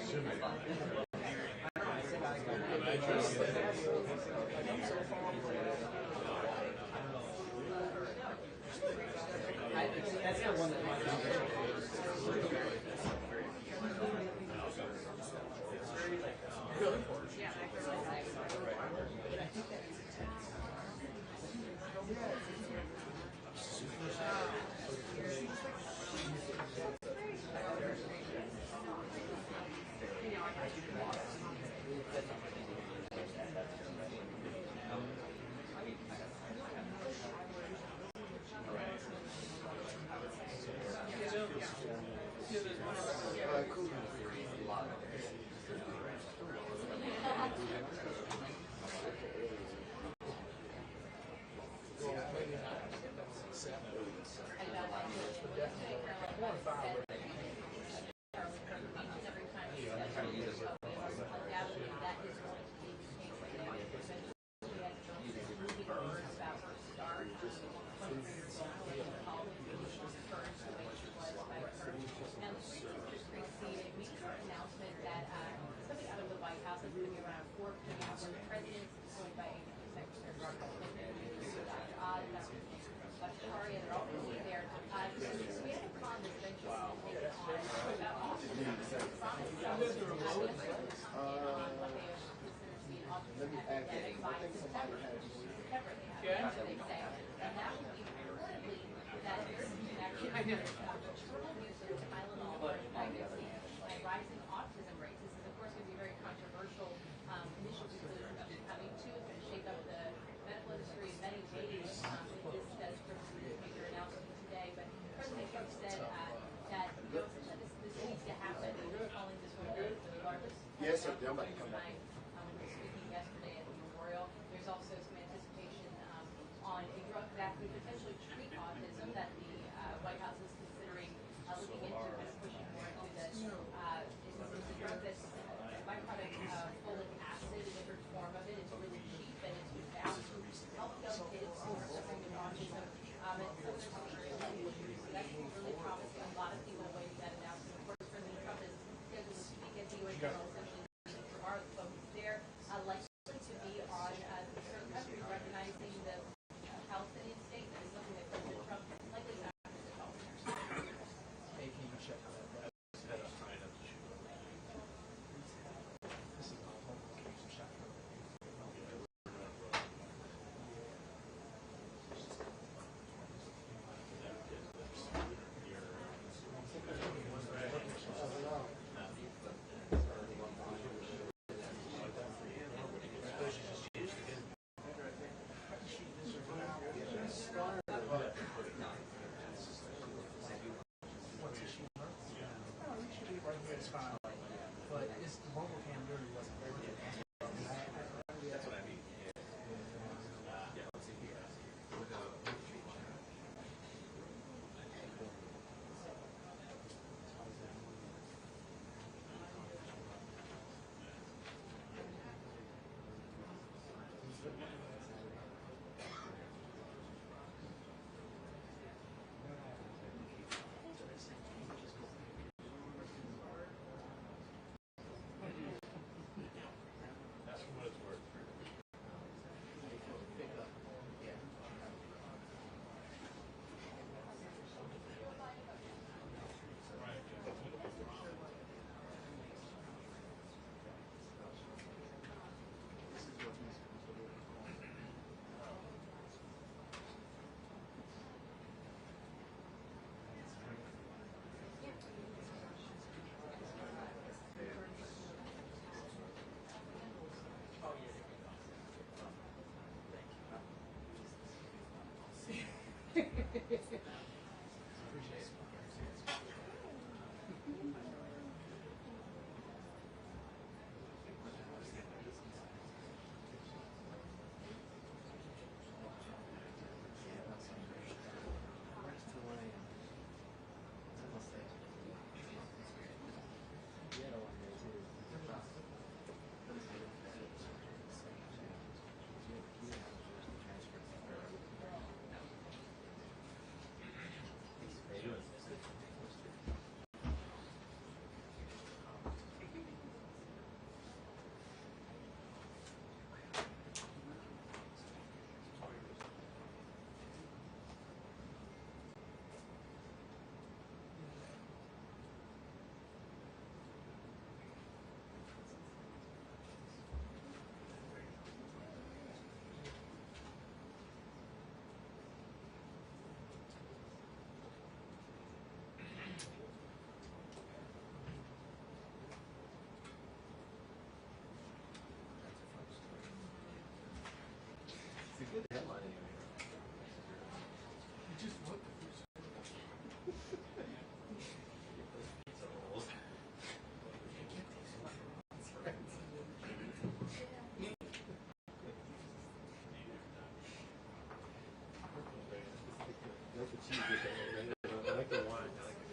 That's the one that might rising autism rates. This is, of course, going to be a very controversial initial conclusion of having to. It's going to shake up the medical industry in many ways. This does make their announcement today. But President Trump said that this needs to happen. He was calling this one the largest. Yes, sir. Nobody come back. Speaking yesterday at the memorial. There's also some anticipation on a drug that could potentially treat autism that the White House is considering looking into, kind of pushing more into this. It's a drug that's a byproduct of folic acid, a different form of it. It's really cheap and it's found to help young kids who are suffering with autism. And so there's some issues. So that's really promising. A lot of people are waiting that announcement. Of course, President Trump is scheduled to speak at the U.S. General Assembly tomorrow. The focus there likely to be on certain countries recognizing the Palestinian state. That is something that President Trump likely is not going to help. Hey, can you check that? It's fine, but it's the mobile cam really wasn't very good. That's what I mean. get the headline anyway. You just wrote the first. That's what cheese is. I like the wine. I like it.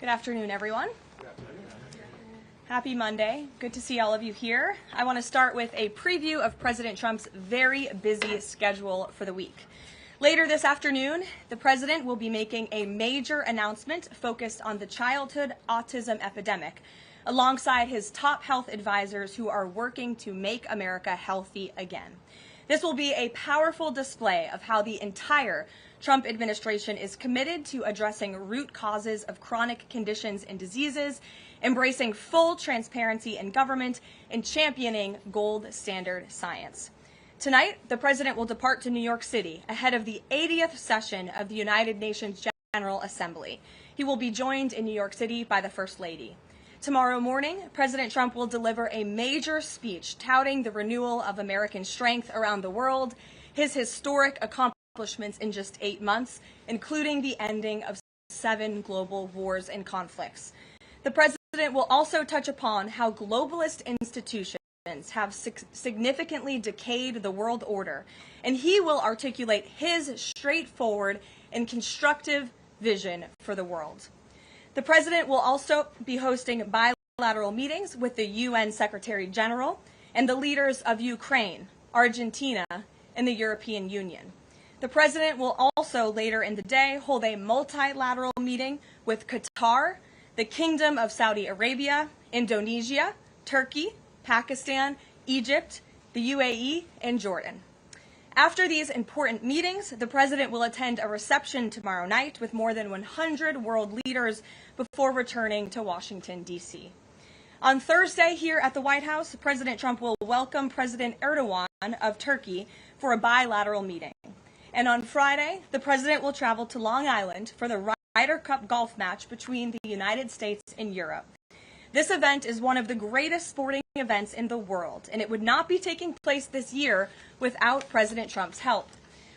Good afternoon, everyone. Happy Monday. Good to see all of you here. I want to start with a preview of President Trump's very busy schedule for the week. Later this afternoon, the president will be making a major announcement focused on the childhood autism epidemic, alongside his top health advisors who are working to make America healthy again. This will be a powerful display of how the entire Trump administration is committed to addressing root causes of chronic conditions and diseases, embracing full transparency in government, and championing gold standard science. Tonight, the president will depart to New York City ahead of the 80th session of the United Nations General Assembly. He will be joined in New York City by the First Lady. Tomorrow morning, President Trump will deliver a major speech touting the renewal of American strength around the world, his historic accomplishments in just 8 months, including the ending of 7 global wars and conflicts. The president will also touch upon how globalist institutions have significantly decayed the world order, and he will articulate his straightforward and constructive vision for the world. The president will also be hosting bilateral meetings with the UN Secretary General and the leaders of Ukraine, Argentina, and the European Union. The president will also later in the day hold a multilateral meeting with Qatar, the Kingdom of Saudi Arabia, Indonesia, Turkey, Pakistan, Egypt, the UAE, and Jordan. After these important meetings, the president will attend a reception tomorrow night with more than 100 world leaders before returning to Washington, D.C. On Thursday here at the White House, President Trump will welcome President Erdogan of Turkey for a bilateral meeting. And on Friday, the president will travel to Long Island for the Ryder Cup golf match between the United States and Europe. This event is one of the greatest sporting events in the world, and it would not be taking place this year without President Trump's help.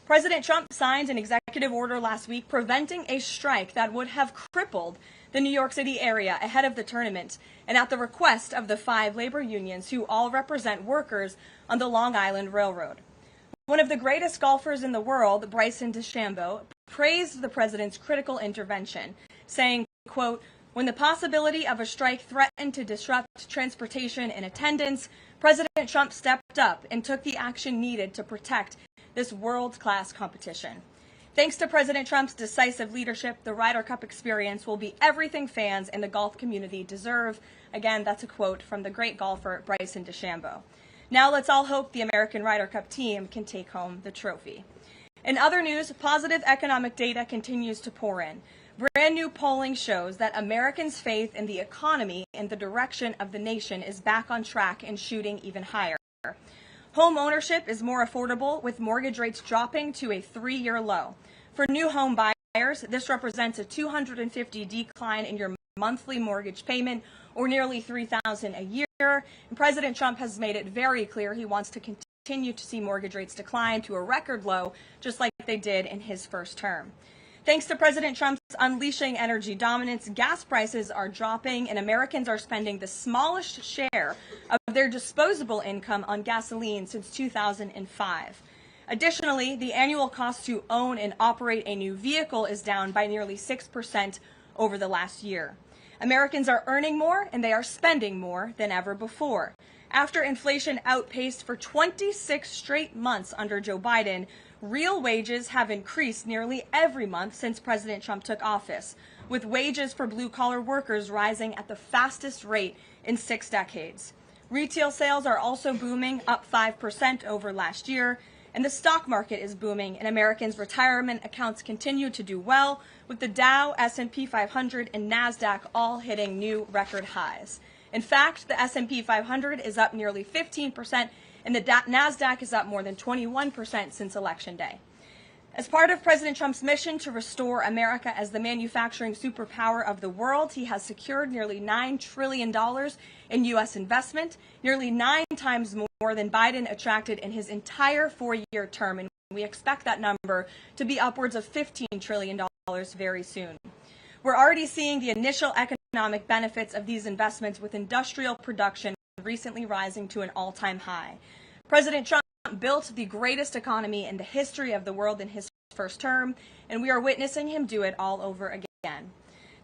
President Trump signed an executive order last week preventing a strike that would have crippled the New York City area ahead of the tournament, and at the request of the 5 labor unions who all represent workers on the Long Island Railroad. One of the greatest golfers in the world, Bryson DeChambeau, praised the president's critical intervention, saying, quote, "When the possibility of a strike threatened to disrupt transportation and attendance, President Trump stepped up and took the action needed to protect this world-class competition." Thanks to President Trump's decisive leadership, the Ryder Cup experience will be everything fans and the golf community deserve. Again, that's a quote from the great golfer Bryson DeChambeau. Now let's all hope the American Ryder Cup team can take home the trophy. In other news, positive economic data continues to pour in. Brand new polling shows that Americans' faith in the economy and the direction of the nation is back on track and shooting even higher. Home ownership is more affordable, with mortgage rates dropping to a 3-year low. For new home buyers, this represents a $250 decline in your monthly mortgage payment, or nearly $3,000 a year. And President Trump has made it very clear he wants to continue to see mortgage rates decline to a record low, just like they did in his first term. Thanks to President Trump's unleashing energy dominance, gas prices are dropping and Americans are spending the smallest share of their disposable income on gasoline since 2005. Additionally, the annual cost to own and operate a new vehicle is down by nearly 6% over the last year. Americans are earning more and they are spending more than ever before. After inflation outpaced for 26 straight months under Joe Biden, real wages have increased nearly every month since President Trump took office, with wages for blue-collar workers rising at the fastest rate in 6 decades. Retail sales are also booming, up 5% over last year, and the stock market is booming, and Americans' retirement accounts continue to do well, with the Dow, S&P 500, and NASDAQ all hitting new record highs. In fact, the S&P 500 is up nearly 15%, and the NASDAQ is up more than 21% since Election Day. As part of President Trump's mission to restore America as the manufacturing superpower of the world, he has secured nearly $9 trillion in U.S. investment, nearly 9 times more than Biden attracted in his entire 4-year term, and we expect that number to be upwards of $15 trillion very soon. We're already seeing the initial economic benefits of these investments, with industrial production recently rising to an all-time high. President Trump built the greatest economy in the history of the world in his first term, and we are witnessing him do it all over again.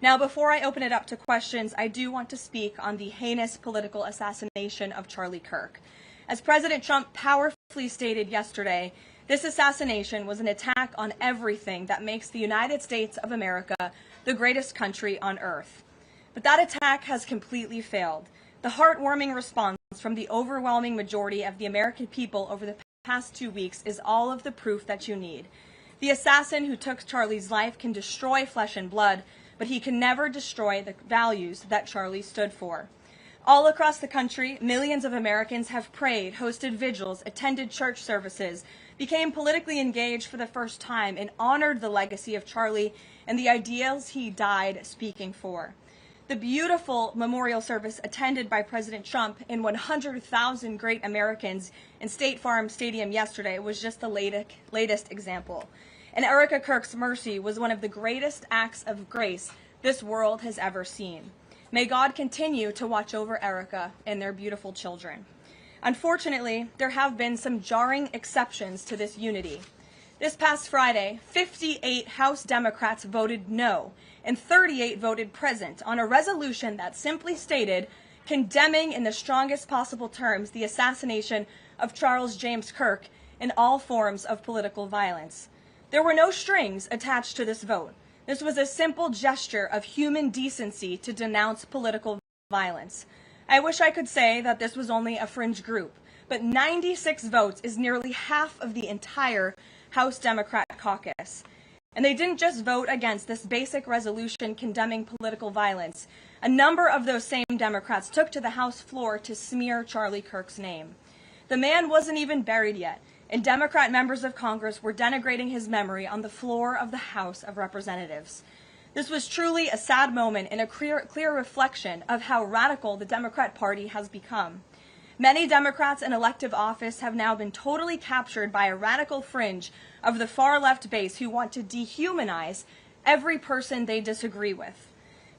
Now, before I open it up to questions, I do want to speak on the heinous political assassination of Charlie Kirk. As President Trump powerfully stated yesterday, this assassination was an attack on everything that makes the United States of America the greatest country on earth. But that attack has completely failed. The heartwarming response from the overwhelming majority of the American people over the past 2 weeks is all of the proof that you need. The assassin who took Charlie's life can destroy flesh and blood, but he can never destroy the values that Charlie stood for. All across the country, millions of Americans have prayed, hosted vigils, attended church services, became politically engaged for the first time, and honored the legacy of Charlie and the ideals he died speaking for. The beautiful memorial service attended by President Trump and 100,000 great Americans in State Farm Stadium yesterday was just the latest example. And Erica Kirk's mercy was one of the greatest acts of grace this world has ever seen. May God continue to watch over Erica and their beautiful children. Unfortunately, there have been some jarring exceptions to this unity. This past Friday, 58 House Democrats voted no, and 38 voted present on a resolution that simply stated, condemning in the strongest possible terms the assassination of Charles James Kirk and all forms of political violence. There were no strings attached to this vote. This was a simple gesture of human decency to denounce political violence. I wish I could say that this was only a fringe group, but 96 votes is nearly half of the entire House Democrat caucus. And they didn't just vote against this basic resolution condemning political violence. A number of those same Democrats took to the House floor to smear Charlie Kirk's name. The man wasn't even buried yet, and Democrat members of Congress were denigrating his memory on the floor of the House of Representatives. This was truly a sad moment and a clear reflection of how radical the Democrat Party has become. Many Democrats in elective office have now been totally captured by a radical fringe of the far-left base who want to dehumanize every person they disagree with.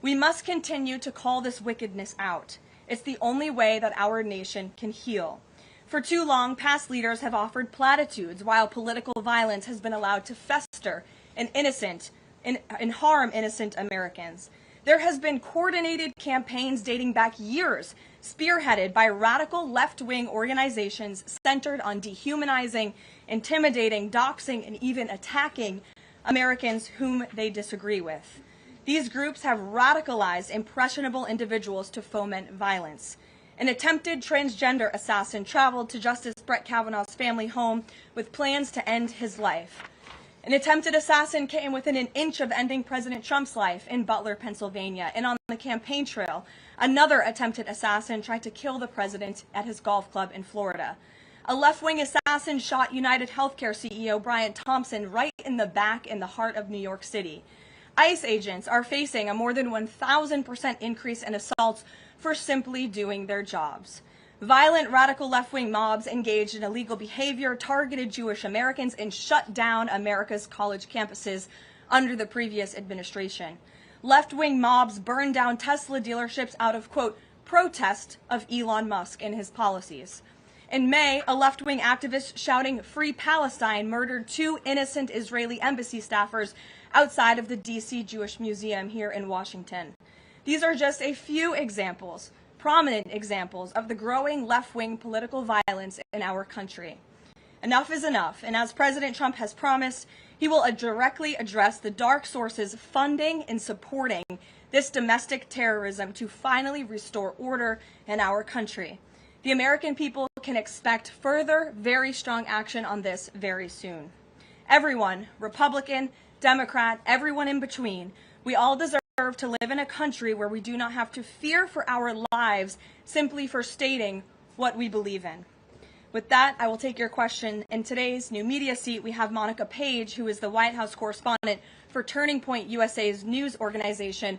We must continue to call this wickedness out. It's the only way that our nation can heal. For too long, past leaders have offered platitudes while political violence has been allowed to fester and harm innocent Americans. There has been coordinated campaigns dating back years, spearheaded by radical left-wing organizations centered on dehumanizing, intimidating, doxing, and even attacking Americans whom they disagree with. These groups have radicalized impressionable individuals to foment violence. An attempted transgender assassin traveled to Justice Brett Kavanaugh's family home with plans to end his life. An attempted assassin came within an inch of ending President Trump's life in Butler, Pennsylvania, and on the campaign trail, another attempted assassin tried to kill the president at his golf club in Florida. A left-wing assassin shot United Healthcare CEO Brian Thompson right in the back in the heart of New York City. ICE agents are facing a more than 1,000% increase in assaults for simply doing their jobs. Violent radical left-wing mobs engaged in illegal behavior, targeted Jewish Americans, and shut down America's college campuses under the previous administration. Left-wing mobs burned down Tesla dealerships out of, quote, protest of Elon Musk and his policies. In May, a left-wing activist shouting "Free Palestine" murdered 2 innocent Israeli embassy staffers outside of the D.C. Jewish Museum here in Washington. These are just a few examples, prominent examples of the growing left-wing political violence in our country. Enough is enough, and as President Trump has promised, he will directly address the dark sources funding and supporting this domestic terrorism to finally restore order in our country. The American people can expect further, very strong action on this very soon. Everyone, Republican, Democrat, everyone in between, we all deserve to live in a country where we do not have to fear for our lives simply for stating what we believe in. With that, I will take your question. In today's new media seat, we have Monica Page, who is the White House correspondent for Turning Point USA's news organization,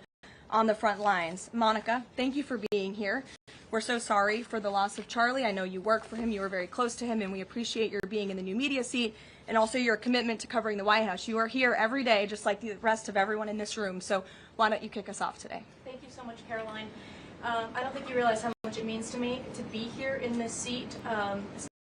on the front lines. Monica, thank you for being here. We're so sorry for the loss of Charlie. I know you work for him, you were very close to him, and we appreciate your being in the new media seat and also your commitment to covering the White House. You are here every day, just like the rest of everyone in this room. So why don't you kick us off today? Thank you so much, Karoline. I don't think you realize how much it means to me to be here in this seat,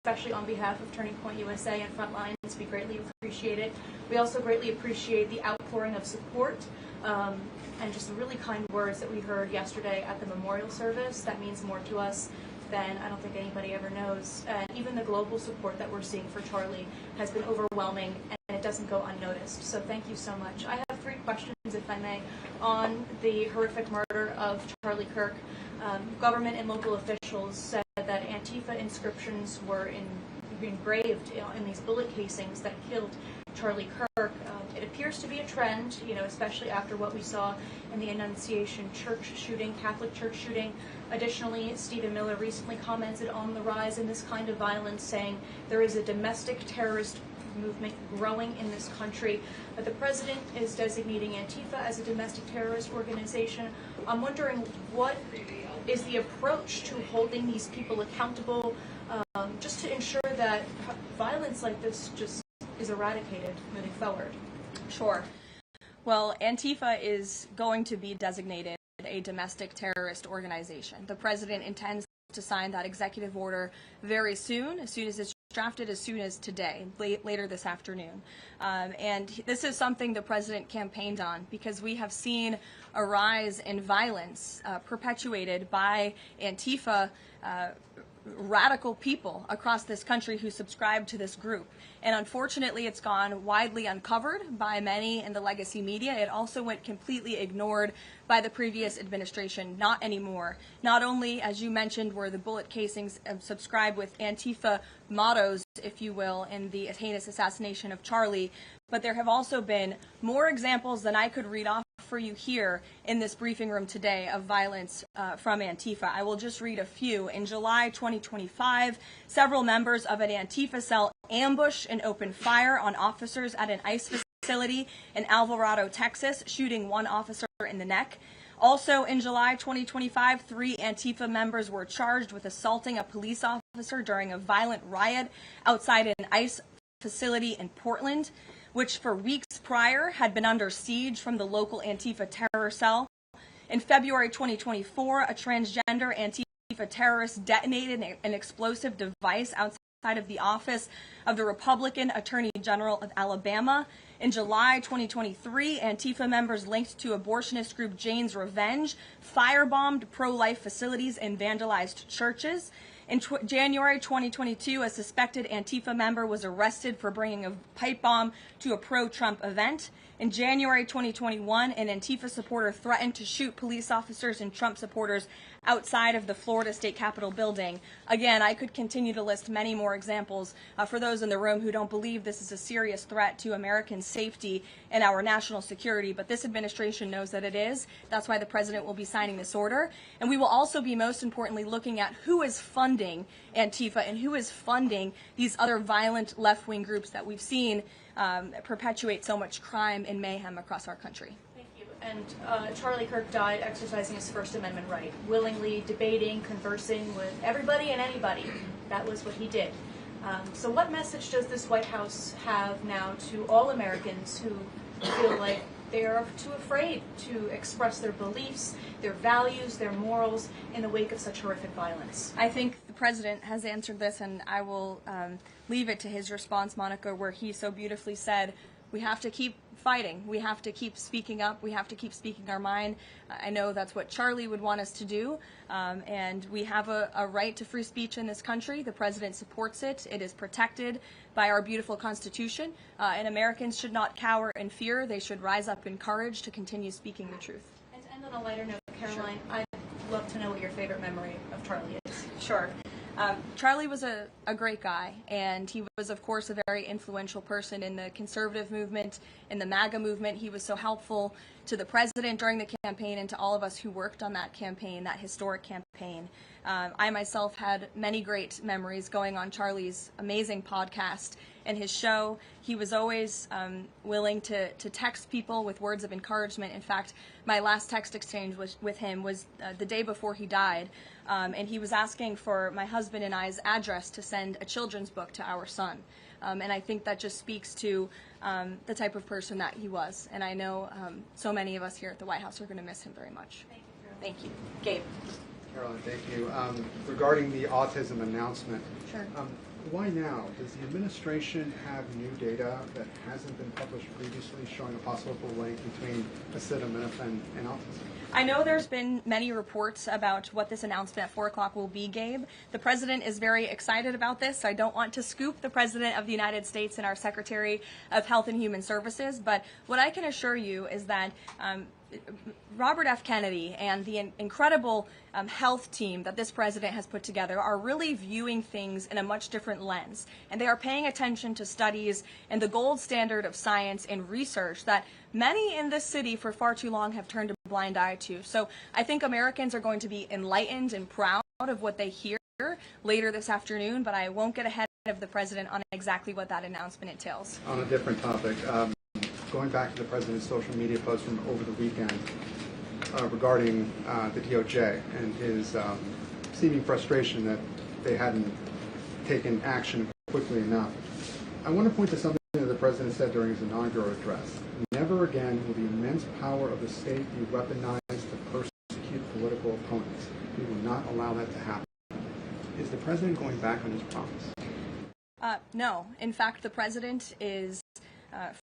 especially on behalf of Turning Point USA and Frontlines. We greatly appreciate it. We also greatly appreciate the outpouring outpouring of support and just the really kind words that we heard yesterday at the memorial service. That means more to us than I don't think anybody ever knows. And even the global support that we're seeing for Charlie has been overwhelming, and it doesn't go unnoticed. So thank you so much. I have 3 questions, if I may, on the horrific murder of Charlie Kirk. Government and local officials said that Antifa inscriptions were engraved in these bullet casings that killed Charlie Kirk. It appears to be a trend, especially after what we saw in the Annunciation Church shooting, Catholic Church shooting. Additionally, Stephen Miller recently commented on the rise in this kind of violence, saying there is a domestic terrorist movement growing in this country. But the president is designating Antifa as a domestic terrorist organization. I'm wondering, what is the approach to holding these people accountable, just to ensure that violence like this just is eradicated moving forward? Sure. Well, Antifa is going to be designated a domestic terrorist organization. The president intends to sign that executive order very soon, as soon as it's drafted, as soon as today, later this afternoon. And this is something the president campaigned on, because we have seen a rise in violence perpetuated by Antifa radical people across this country who subscribe to this group. And unfortunately, it's gone widely uncovered by many in the legacy media. It also went completely ignored by the previous administration. Not anymore. Not only, as you mentioned, were the bullet casings subscribed with Antifa mottos, if you will, in the heinous assassination of Charlie, but there have also been more examples than I could read off for you here in this briefing room today of violence from Antifa. I will just read a few. In July 2025, several members of an Antifa cell ambushed and opened fire on officers at an ICE facility in Alvarado, Texas, shooting one officer in the neck. Also in July 2025, 3 Antifa members were charged with assaulting a police officer during a violent riot outside an ICE facility in Portland, which for weeks prior had been under siege from the local Antifa terror cell. In February 2024, a transgender Antifa terrorist detonated an explosive device outside of the office of the Republican Attorney General of Alabama. In July 2023, Antifa members linked to abortionist group Jane's Revenge firebombed pro-life facilities and vandalized churches. In January 2022, a suspected Antifa member was arrested for bringing a pipe bomb to a pro-Trump event. In January 2021, an Antifa supporter threatened to shoot police officers and Trump supporters outside of the Florida State Capitol building. Again, I could continue to list many more examples for those in the room who don't believe this is a serious threat to American safety and our national security, but this administration knows that it is. That's why the president will be signing this order. And we will also be, most importantly, looking at who is funding Antifa and who is funding these other violent left-wing groups that we've seen perpetuate so much crime and mayhem across our country. Thank you. And Charlie Kirk died exercising his First Amendment right, willingly debating, conversing with everybody and anybody. That was what he did. So what message does this White House have now to all Americans who feel like they are too afraid to express their beliefs, their values, their morals in the wake of such horrific violence? I think the president has answered this, and I will leave it to his response, Monica, where he so beautifully said, we have to keep fighting. We have to keep speaking up. We have to keep speaking our mind. I know that's what Charlie would want us to do, and we have a right to free speech in this country. The president supports it. It is protected by our beautiful Constitution, and Americans should not cower in fear. They should rise up in courage to continue speaking the truth. And to end on a lighter note, Karoline, I'd love to know what your favorite memory of Charlie is. Sure. Charlie was a great guy, and he was, of course, a very influential person in the conservative movement, in the MAGA movement. He was so helpful to the president during the campaign and to all of us who worked on that campaign, that historic campaign. I myself had many great memories going on Charlie's amazing podcast and his show. He was always willing to text people with words of encouragement. In fact, my last text exchange with him was the day before he died, and he was asking for my husband and I's address to send a children's book to our son. And I think that just speaks to the type of person that he was. And I know so many of us here at the White House are going to miss him very much. Thank you, Thank you. Gabe. Caroline, thank you. Regarding the autism announcement, Sure. Why now? Does the administration have new data that hasn't been published previously showing a possible link between acetaminophen and autism? I know there's been many reports about what this announcement at 4 o'clock will be, Gabe. The president is very excited about this. I don't want to scoop the president of the United States and our Secretary of Health and Human Services, but what I can assure you is that Robert F. Kennedy and the incredible health team that this president has put together are really viewing things in a much different lens. And they are paying attention to studies and the gold standard of science and research that many in this city for far too long have turned a blind eye to. So I think Americans are going to be enlightened and proud of what they hear later this afternoon, but I won't get ahead of the president on exactly what that announcement entails. On a different topic, going back to the president's social media post from over the weekend regarding the DOJ and his seeming frustration that they hadn't taken action quickly enough. I want to point to something that the president said during his inaugural address. Never again will the immense power of the state be weaponized to persecute political opponents. We will not allow that to happen. Is the president going back on his promise? No. In fact, the president is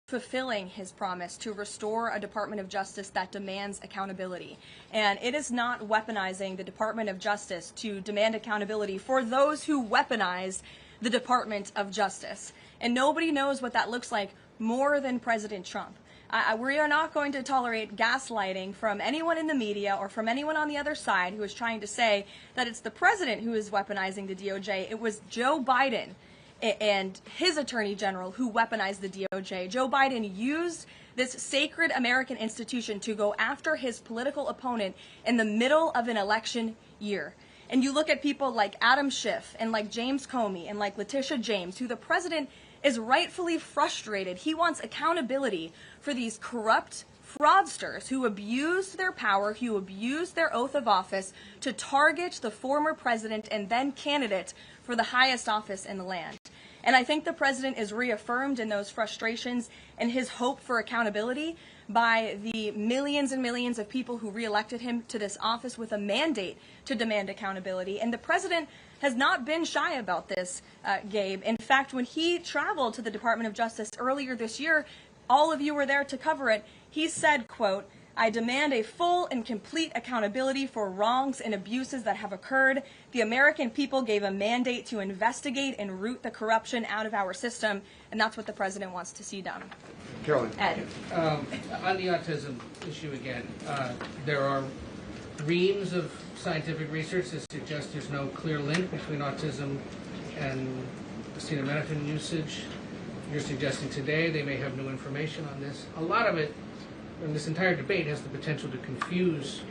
fulfilling his promise to restore a Department of Justice that demands accountability. And it is not weaponizing the Department of Justice to demand accountability for those who weaponize the Department of Justice. And nobody knows what that looks like more than President Trump. We are not going to tolerate gaslighting from anyone in the media or from anyone on the other side who is trying to say that it's the president who is weaponizing the DOJ. It was Joe Biden and his attorney general who weaponized the DOJ. Joe Biden used this sacred American institution to go after his political opponent in the middle of an election year. And you look at people like Adam Schiff and like James Comey and like Letitia James, who the president is rightfully frustrated. He wants accountability for these corrupt fraudsters who abused their power, who abused their oath of office to target the former president and then candidate for the highest office in the land. And I think the president is reaffirmed in those frustrations and his hope for accountability by the millions and millions of people who reelected him to this office with a mandate to demand accountability. And the president has not been shy about this, Gabe. In fact, when he traveled to the Department of Justice earlier this year, all of you were there to cover it. He said, quote, "I demand a full and complete accountability for wrongs and abuses that have occurred. The American people gave a mandate to investigate and root the corruption out of our system," and that's what the president wants to see done. Karoline. Ed. On the autism issue again, there are reams of scientific research that suggests there's no clear link between autism and acetaminophen usage. You're suggesting today they may have new information on this. A lot of it, and this entire debate, has the potential to confuse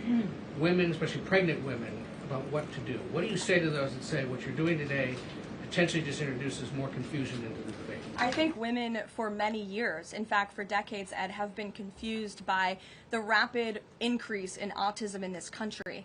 women, especially pregnant women, about what to do. What do you say to those that say what you're doing today potentially just introduces more confusion into the debate? I think women for many years, in fact for decades, Ed, have been confused by the rapid increase in autism in this country,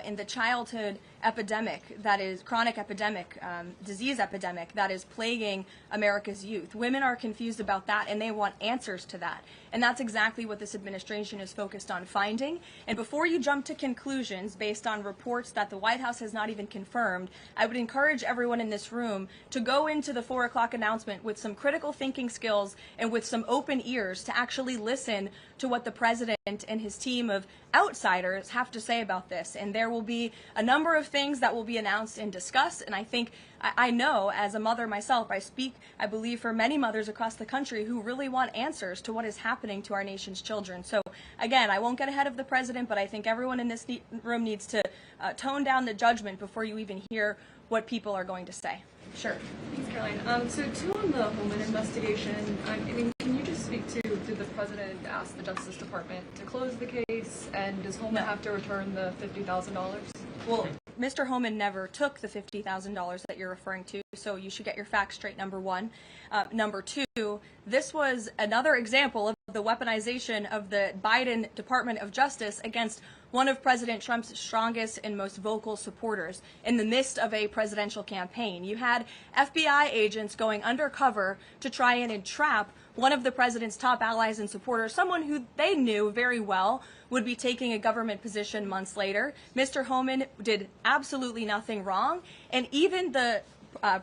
in the childhood epidemic that is chronic epidemic, disease epidemic that is plaguing America's youth. Women are confused about that and they want answers to that. And that's exactly what this administration is focused on finding. And before you jump to conclusions based on reports that the White House has not even confirmed, I would encourage everyone in this room to go into the 4 o'clock announcement with some critical thinking skills and with some open ears to actually listen to what the president and his team of outsiders have to say about this. And there will be a number of things that will be announced and discussed. And I think, I know as a mother myself, I speak, I believe, for many mothers across the country who really want answers to what is happening to our nation's children. So again, I won't get ahead of the president, but I think everyone in this room needs to tone down the judgment before you even hear what people are going to say. Sure. Thanks, Caroline. So too, on the Holman investigation, I mean, can you just speak to, did the president ask the Justice Department to close the case, and does Holman have to return the $50,000? Well, Mr. Holman never took the $50,000 that you're referring to, so you should get your facts straight, number one. Number two, this was another example of the weaponization of the Biden Department of Justice against one of President Trump's strongest and most vocal supporters in the midst of a presidential campaign. You had FBI agents going undercover to try and entrap one of the president's top allies and supporters, someone who they knew very well would be taking a government position months later. Mr. Holman did absolutely nothing wrong, and even the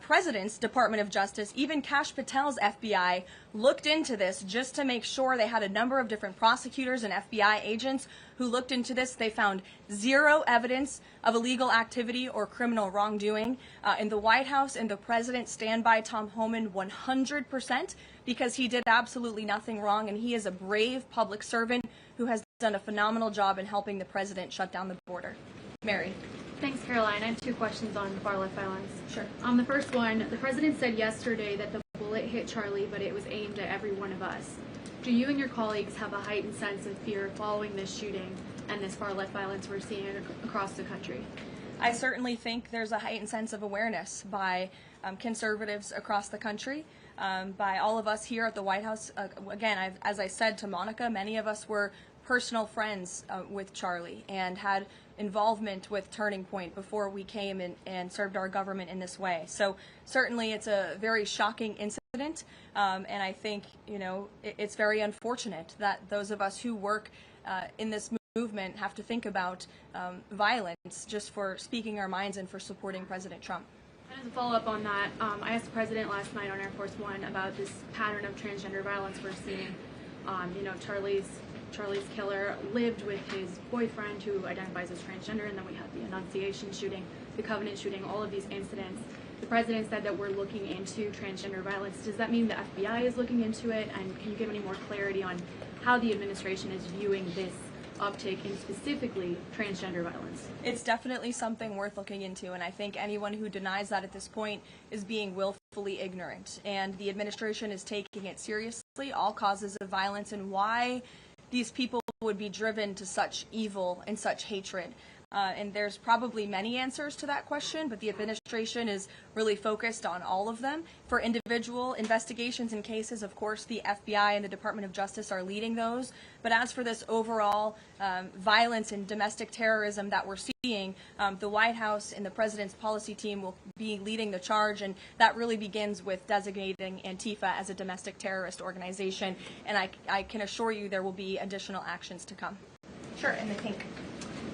president's Department of Justice, even Kash Patel's FBI, looked into this just to make sure. They had a number of different prosecutors and FBI agents who looked into this. They found zero evidence of illegal activity or criminal wrongdoing. In the White House and the president stand by Tom Homan 100% because he did absolutely nothing wrong, and he is a brave public servant who has done a phenomenal job in helping the president shut down the border. Mary. Thanks, Caroline. I have two questions on far-left violence. Sure. The first one, the president said yesterday that the bullet hit Charlie, but it was aimed at every one of us. Do you and your colleagues have a heightened sense of fear following this shooting and this far-left violence we're seeing across the country? I certainly think there's a heightened sense of awareness by conservatives across the country, by all of us here at the White House. Again, as I said to Monica, many of us were personal friends with Charlie and had involvement with Turning Point before we came and served our government in this way. So certainly it's a very shocking incident, and I think, it's very unfortunate that those of us who work in this movement have to think about violence just for speaking our minds and for supporting President Trump. And as a follow-up on that, I asked the president last night on Air Force One about this pattern of transgender violence we're seeing. Charlie's killer lived with his boyfriend who identifies as transgender, and then we had the Annunciation shooting, the Covenant shooting, all of these incidents. The president said that we're looking into transgender violence. Does that mean the FBI is looking into it? And can you give any more clarity on how the administration is viewing this uptick in specifically transgender violence? It's definitely something worth looking into, and I think anyone who denies that at this point is being willfully ignorant. And the administration is taking it seriously, all causes of violence, and why these people would be driven to such evil and such hatred. And there's probably many answers to that question, but the administration is really focused on all of them. For individual investigations and cases, of course, the FBI and the Department of Justice are leading those. But as for this overall violence and domestic terrorism that we're seeing, the White House and the president's policy team will be leading the charge, and that really begins with designating Antifa as a domestic terrorist organization. And I can assure you there will be additional actions to come. Sure, in the pink.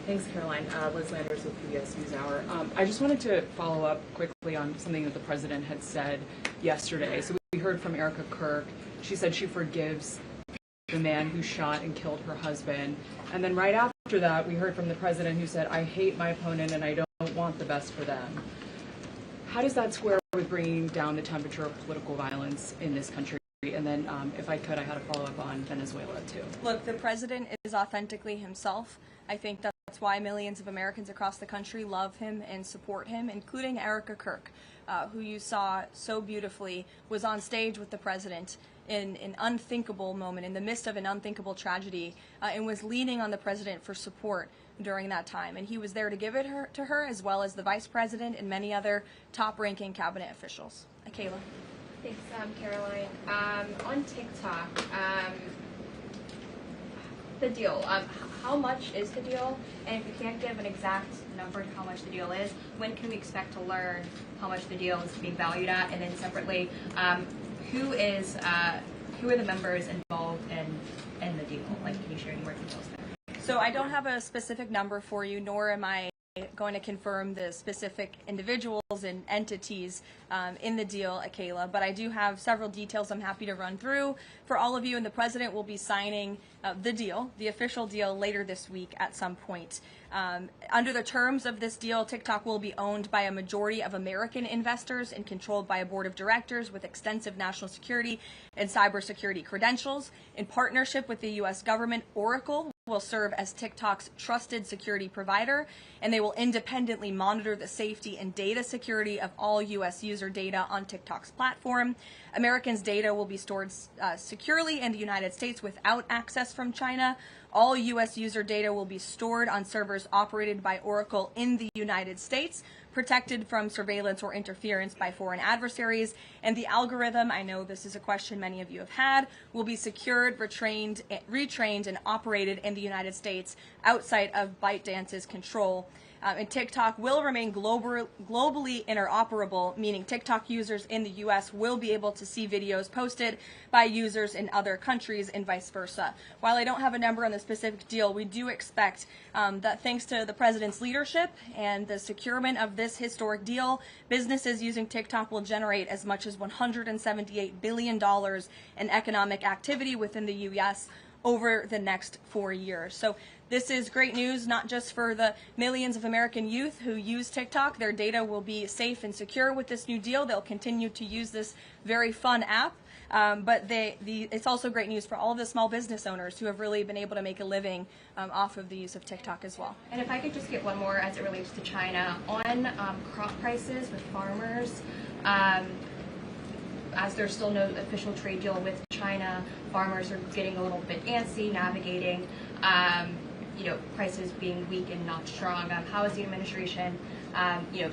Thanks, Caroline. Liz Landers with PBS NewsHour. I just wanted to follow up quickly on something that the president had said yesterday. So we heard from Erica Kirk. She said she forgives the man who shot and killed her husband. And then right after that, we heard from the president who said, I hate my opponent and I don't want the best for them. How does that square with bringing down the temperature of political violence in this country? And then, if I could, I had a follow-up on Venezuela, too. Look, the president is authentically himself. I think that's why millions of Americans across the country love him and support him, including Erica Kirk, who you saw so beautifully was on stage with the president in an unthinkable moment, in the midst of an unthinkable tragedy, and was leaning on the president for support during that time. And he was there to give it to her, as well as the vice president and many other top-ranking cabinet officials. Kayla. Thanks, Caroline. On TikTok, the deal. How much is the deal? And if you can't give an exact number to how much the deal is, when can we expect to learn how much the deal is being valued at? And then separately, who are the members involved in the deal? Like, can you share any more details there? So I don't have a specific number for you, nor am I going to confirm the specific individuals and entities in the deal, Kayla, but I do have several details I'm happy to run through for all of you, and the president will be signing the deal, the official deal, later this week at some point. Under the terms of this deal, TikTok will be owned by a majority of American investors and controlled by a board of directors with extensive national security and cybersecurity credentials. In partnership with the U.S. government, Oracle will serve as TikTok's trusted security provider, and they will independently monitor the safety and data security of all U.S. user data on TikTok's platform. Americans' data will be stored securely in the United States without access from China. All U.S. user data will be stored on servers operated by Oracle in the United States, protected from surveillance or interference by foreign adversaries. And the algorithm, I know this is a question many of you have had, will be secured, retrained, and operated in the United States outside of ByteDance's control. And TikTok will remain globally interoperable, meaning TikTok users in the U.S. will be able to see videos posted by users in other countries and vice versa. While I don't have a number on the specific deal, we do expect that thanks to the president's leadership and the securement of this historic deal, businesses using TikTok will generate as much as $178 billion in economic activity within the U.S. over the next 4 years. So this is great news, not just for the millions of American youth who use TikTok. Their data will be safe and secure with this new deal. They'll continue to use this very fun app. But it's also great news for all of the small business owners who have really been able to make a living off of the use of TikTok as well. And if I could just get one more as it relates to China, on crop prices with farmers, as there's still no official trade deal with China, farmers are getting a little bit antsy, navigating, prices being weak and not strong. How is the administration,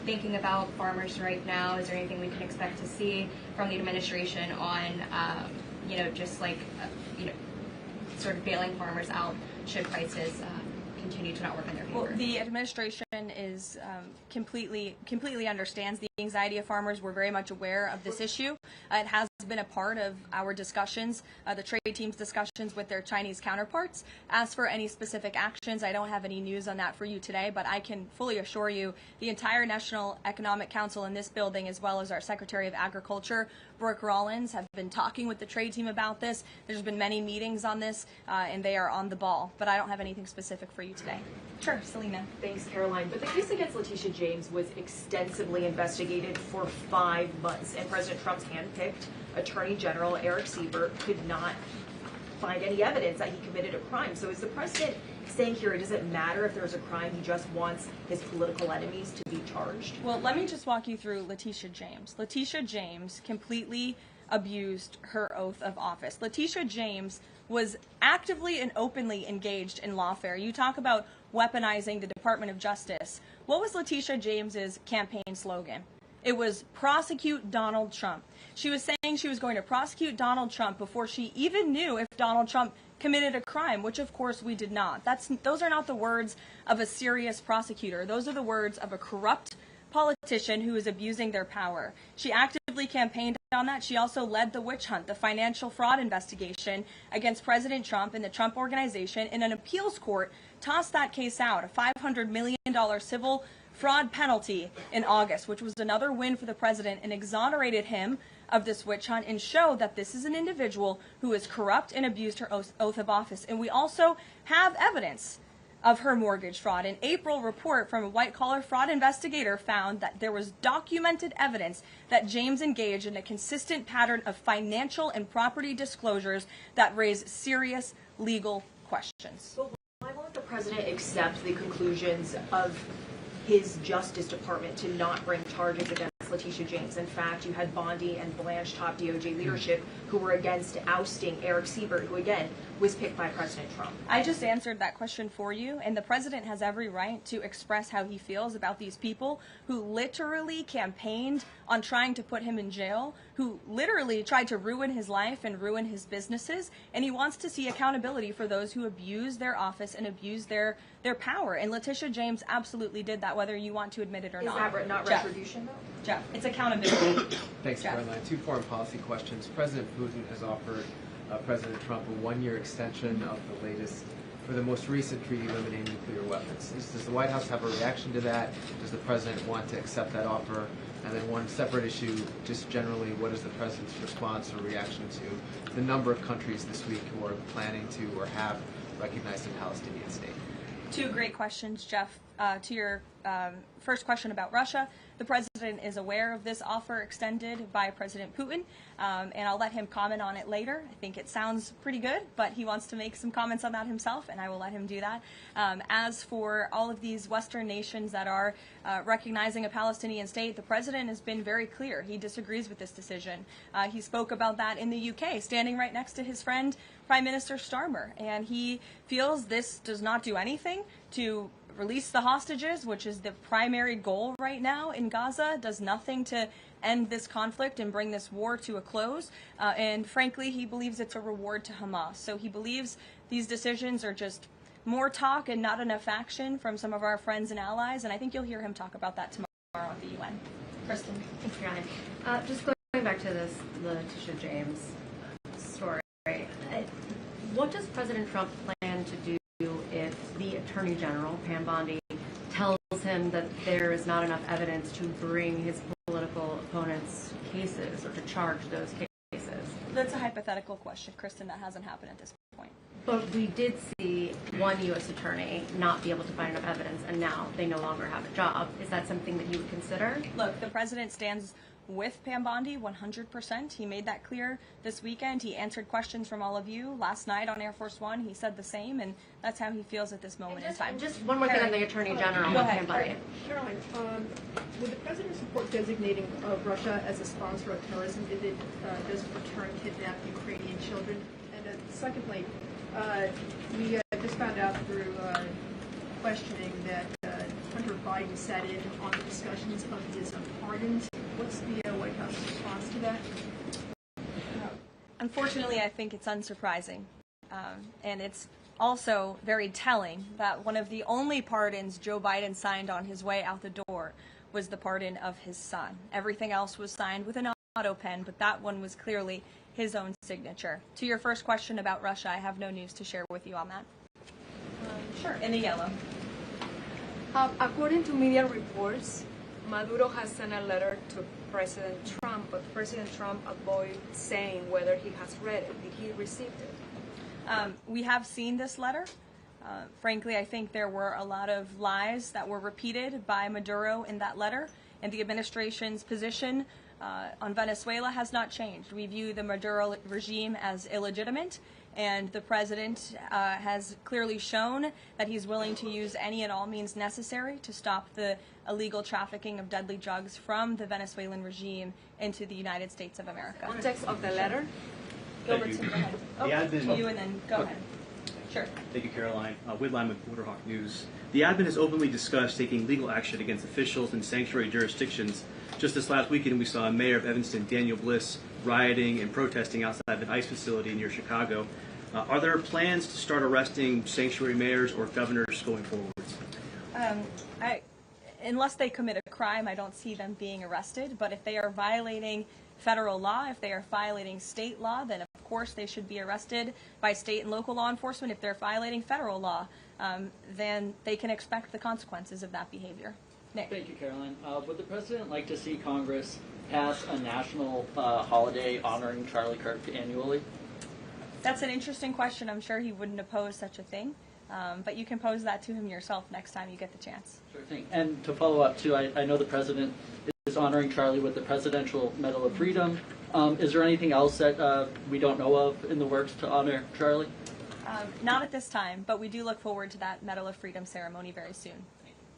thinking about farmers right now? Is there anything we can expect to see from the administration on, sort of bailing farmers out should prices continue to not work in their favor? Well, the administration is completely understands the anxiety of farmers. We're very much aware of this issue. It has been a part of our discussions, the trade team's discussions with their Chinese counterparts. As for any specific actions, I don't have any news on that for you today, but I can fully assure you the entire National Economic Council in this building, as well as our Secretary of Agriculture, Brooke Rollins, have been talking with the trade team about this. There's been many meetings on this, and they are on the ball, but I don't have anything specific for you today. Sure, Selena. Thanks, Caroline. But the case against Letitia James was extensively investigated for 5 months, and President Trump's handpicked Attorney General Eric Siebert could not find any evidence that he committed a crime. So is the president saying here it doesn't matter if there's a crime, he just wants his political enemies to be charged? Well, let me just walk you through Letitia James. Letitia James completely abused her oath of office. Letitia James was actively and openly engaged in lawfare. You talk about weaponizing the Department of Justice. What was Letitia James's campaign slogan? It was prosecute Donald Trump. She was saying she was going to prosecute Donald Trump before she even knew if Donald Trump committed a crime, which of course we did not. Those are not the words of a serious prosecutor. Those are the words of a corrupt politician who is abusing their power. She actively campaigned on that. She also led the witch hunt, the financial fraud investigation against President Trump and the Trump Organization, and an appeals court tossed that case out, a $500 million civil fraud penalty in August, which was another win for the president, and exonerated him of this witch hunt and showed that this is an individual who is corrupt and abused her oath of office. And we also have evidence of her mortgage fraud. An April report from a white-collar fraud investigator found that there was documented evidence that James engaged in a consistent pattern of financial and property disclosures that raise serious legal questions. But why won't the president accept the conclusions of his Justice Department to not bring charges against Letitia James? In fact, you had Bondi and Blanche top DOJ leadership who were against ousting Eric Siebert, who again was picked by President Trump. I just answered that question for you, and the president has every right to express how he feels about these people who literally campaigned on trying to put him in jail, who literally tried to ruin his life and ruin his businesses, and he wants to see accountability for those who abuse their office and abuse their power. And Letitia James absolutely did that, whether you want to admit it or not. Is that not Jeff. retribution, though? Jeff, it's accountability. Thanks, Jeff. Caroline. 2 foreign policy questions. President Putin has offered President Trump a 1-year extension of the most recent treaty limiting nuclear weapons. Does the White House have a reaction to that? Does the president want to accept that offer? And then one separate issue, just generally, what is the president's response or reaction to the number of countries this week who are planning to or have recognized a Palestinian state? 2 great questions, Jeff. To your first question about Russia, the president is aware of this offer extended by President Putin, and I'll let him comment on it later. I think it sounds pretty good, but he wants to make some comments on that himself, and I will let him do that. As for all of these Western nations that are recognizing a Palestinian state, the president has been very clear. He disagrees with this decision. He spoke about that in the UK, standing right next to his friend, Prime Minister Starmer, and he feels this does not do anything to release the hostages, which is the primary goal right now in Gaza, does nothing to end this conflict and bring this war to a close. And frankly, he believes it's a reward to Hamas. So he believes these decisions are just more talk and not enough action from some of our friends and allies, and I think you'll hear him talk about that tomorrow at the UN. Kristen. Thanks, Karoline. Just going back to this Letitia James story, what does President Trump plan to do if the Attorney General, Pam Bondi, tells him that there is not enough evidence to bring his political opponents' cases or to charge those cases? That's a hypothetical question, Kristen. That hasn't happened at this point. But we did see one U.S. attorney not be able to find enough evidence, and now they no longer have a job. Is that something that you would consider? Look, the president stands with Pam Bondi 100%. He made that clear this weekend. He answered questions from all of you last night on Air Force One. He said the same, and that's how he feels at this moment in time. Just one more thing on the Attorney General. Go ahead, Pam Bondi. Caroline, would the president support designating Russia as a sponsor of terrorism if it does return kidnapped Ukrainian children? And secondly, we just found out through questioning that Hunter Biden sat in on the discussions of his pardons. What's the White House response to that? Unfortunately, I think it's unsurprising. And it's also very telling that one of the only pardons Joe Biden signed on his way out the door was the pardon of his son. Everything else was signed with an auto pen, but that one was clearly his own signature. To your first question about Russia, I have no news to share with you on that. Sure, in the yellow. According to media reports, Maduro has sent a letter to President Trump, but President Trump avoided saying whether he has read it. Did he receive it? We have seen this letter. Frankly, I think there were a lot of lies that were repeated by Maduro in that letter, and the administration's position on Venezuela has not changed. We view the Maduro regime as illegitimate, and the president has clearly shown that he's willing to use any and all means necessary to stop the illegal trafficking of deadly drugs from the Venezuelan regime into the United States of America. Context of the letter? Gilbertson, go ahead. To you and then go ahead. Sure. Thank you, Caroline. Whitline with Borderhawk News. The admin has openly discussed taking legal action against officials in sanctuary jurisdictions. Just this last weekend, we saw Mayor of Evanston, Daniel Bliss, rioting and protesting outside the ICE facility near Chicago. Are there plans to start arresting sanctuary mayors or governors going forward? Unless they commit a crime, I don't see them being arrested. But if they are violating federal law, if they are violating state law, then of course they should be arrested by state and local law enforcement. If they're violating federal law, then they can expect the consequences of that behavior. Nick. Thank you, Caroline. Would the president like to see Congress pass a national holiday honoring Charlie Kirk annually? That's an interesting question. I'm sure he wouldn't oppose such a thing. But you can pose that to him yourself next time you get the chance. Sure thing. And to follow up, too, I know the president is honoring Charlie with the Presidential Medal of Freedom. Is there anything else that we don't know of in the works to honor Charlie? Not at this time, but we do look forward to that Medal of Freedom ceremony very soon.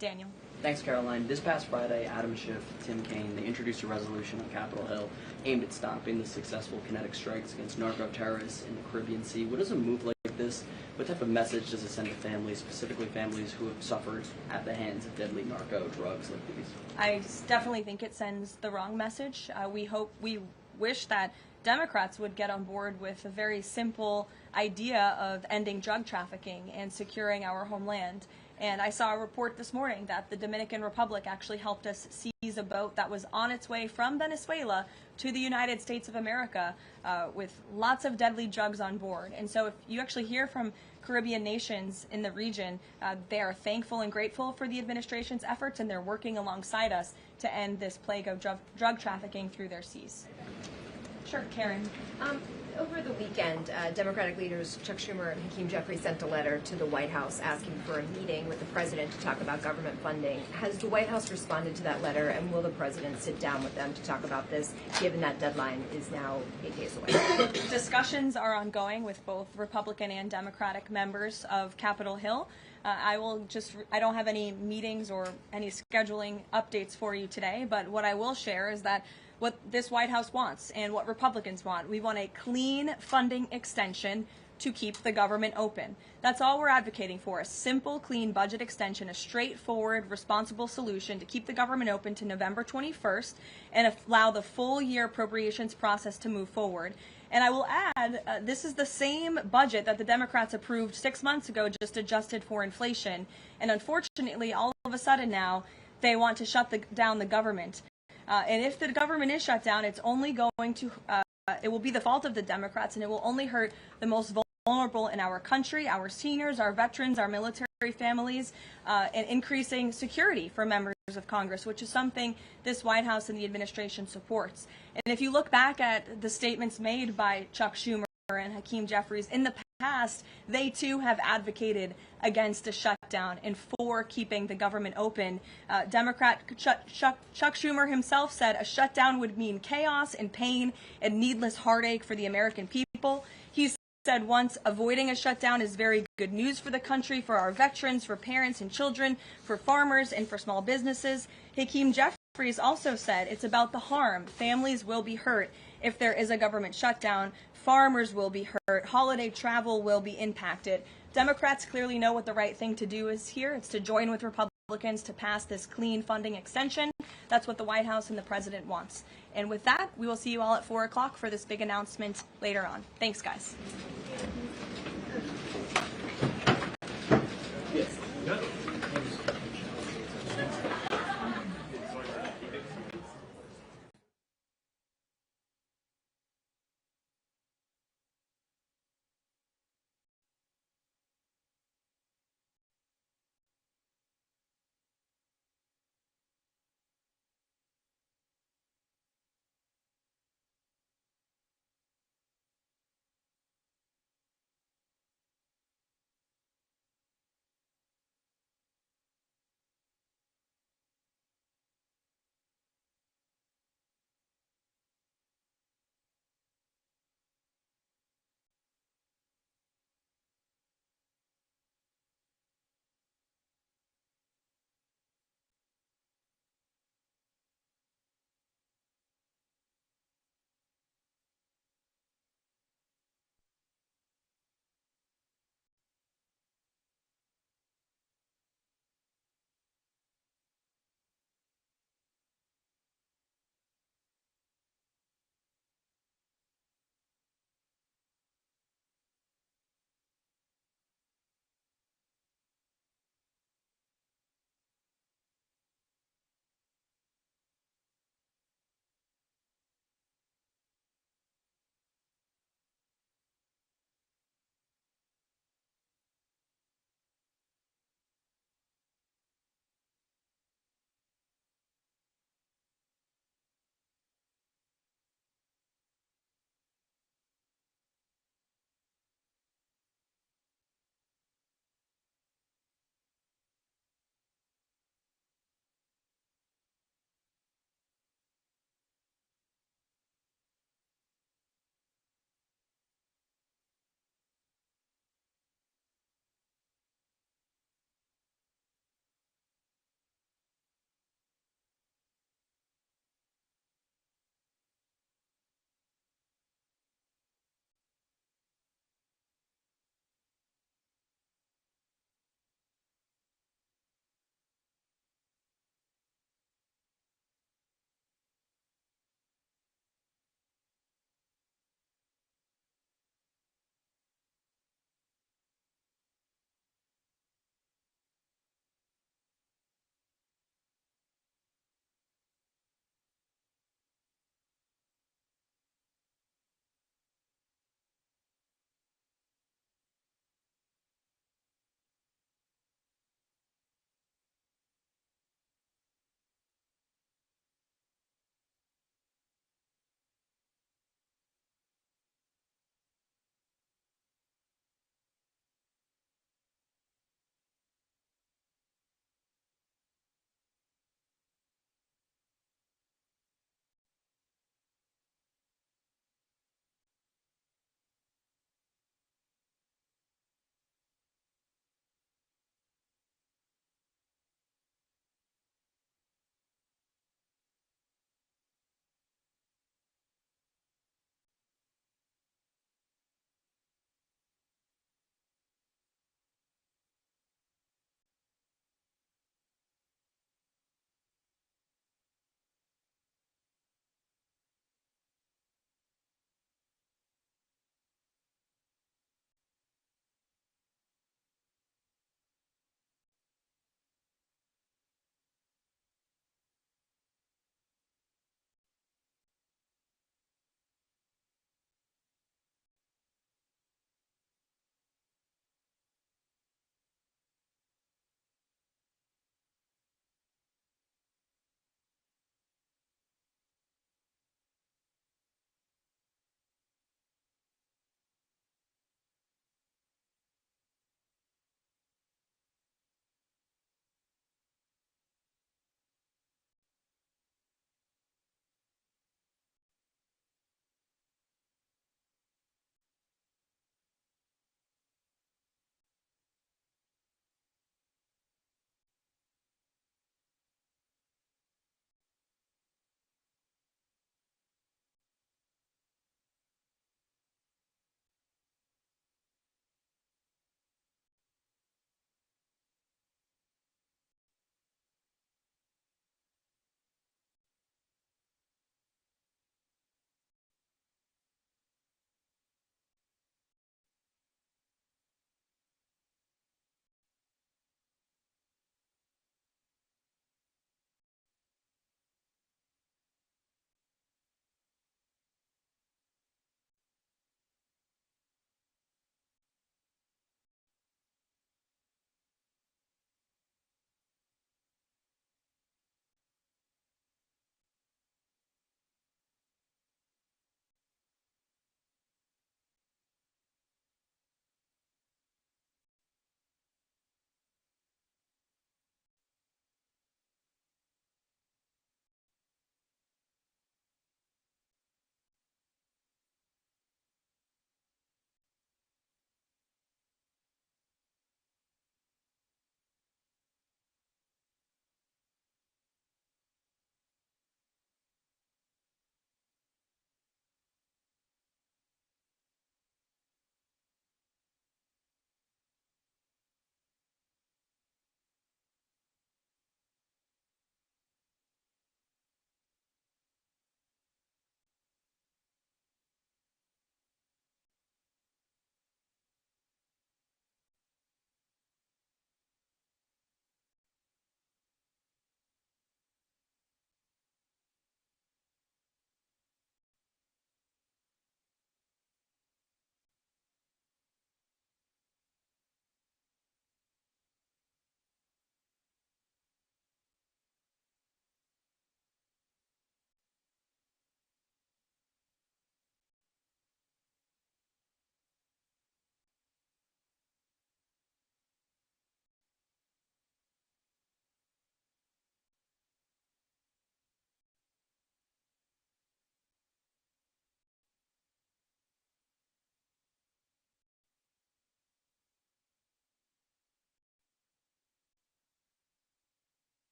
Daniel. Thanks, Caroline. This past Friday, Adam Schiff, Tim Kaine, they introduced a resolution on Capitol Hill aimed at stopping the successful kinetic strikes against narco-terrorists in the Caribbean Sea. What does a move like this, what type of message does it send to families, specifically families who have suffered at the hands of deadly narco drugs like these? I definitely think it sends the wrong message. We wish that Democrats would get on board with a very simple idea of ending drug trafficking and securing our homeland. And I saw a report this morning that the Dominican Republic actually helped us seize a boat that was on its way from Venezuela to the United States of America with lots of deadly drugs on board. And so if you actually hear from Caribbean nations in the region, they are thankful and grateful for the administration's efforts, and they're working alongside us to end this plague of drug trafficking through their seas. Sure, Karen. Over the weekend, Democratic leaders Chuck Schumer and Hakeem Jeffries sent a letter to the White House asking for a meeting with the president to talk about government funding. Has the White House responded to that letter, and will the president sit down with them to talk about this, given that deadline is now 8 days away? Discussions are ongoing with both Republican and Democratic members of Capitol Hill. I don't have any meetings or any scheduling updates for you today, but what I will share is that what this White House wants and what Republicans want. We want a clean funding extension to keep the government open. That's all we're advocating for, a simple, clean budget extension, a straightforward, responsible solution to keep the government open to November 21st and allow the full year appropriations process to move forward. And I will add, this is the same budget that the Democrats approved 6 months ago, just adjusted for inflation. And unfortunately, all of a sudden now, they want to shut down the government. And if the government is shut down, it's only going to, it will be the fault of the Democrats, and it will only hurt the most vulnerable in our country, our seniors, our veterans, our military families, and increasing security for members of Congress, which is something this White House and the administration supports. And if you look back at the statements made by Chuck Schumer and Hakeem Jeffries in the past, they too have advocated against a shutdown and for keeping the government open. Democrat Chuck Schumer himself said a shutdown would mean chaos and pain and needless heartache for the American people. He said once, avoiding a shutdown is very good news for the country, for our veterans, for parents and children, for farmers, and for small businesses. Hakeem Jeffries also said it's about the harm. Families will be hurt if there is a government shutdown. Farmers will be hurt. Holiday travel will be impacted. Democrats clearly know what the right thing to do is here. It's to join with Republicans to pass this clean funding extension. That's what the White House and the president wants. And with that, we will see you all at 4 o'clock for this big announcement later on. Thanks, guys.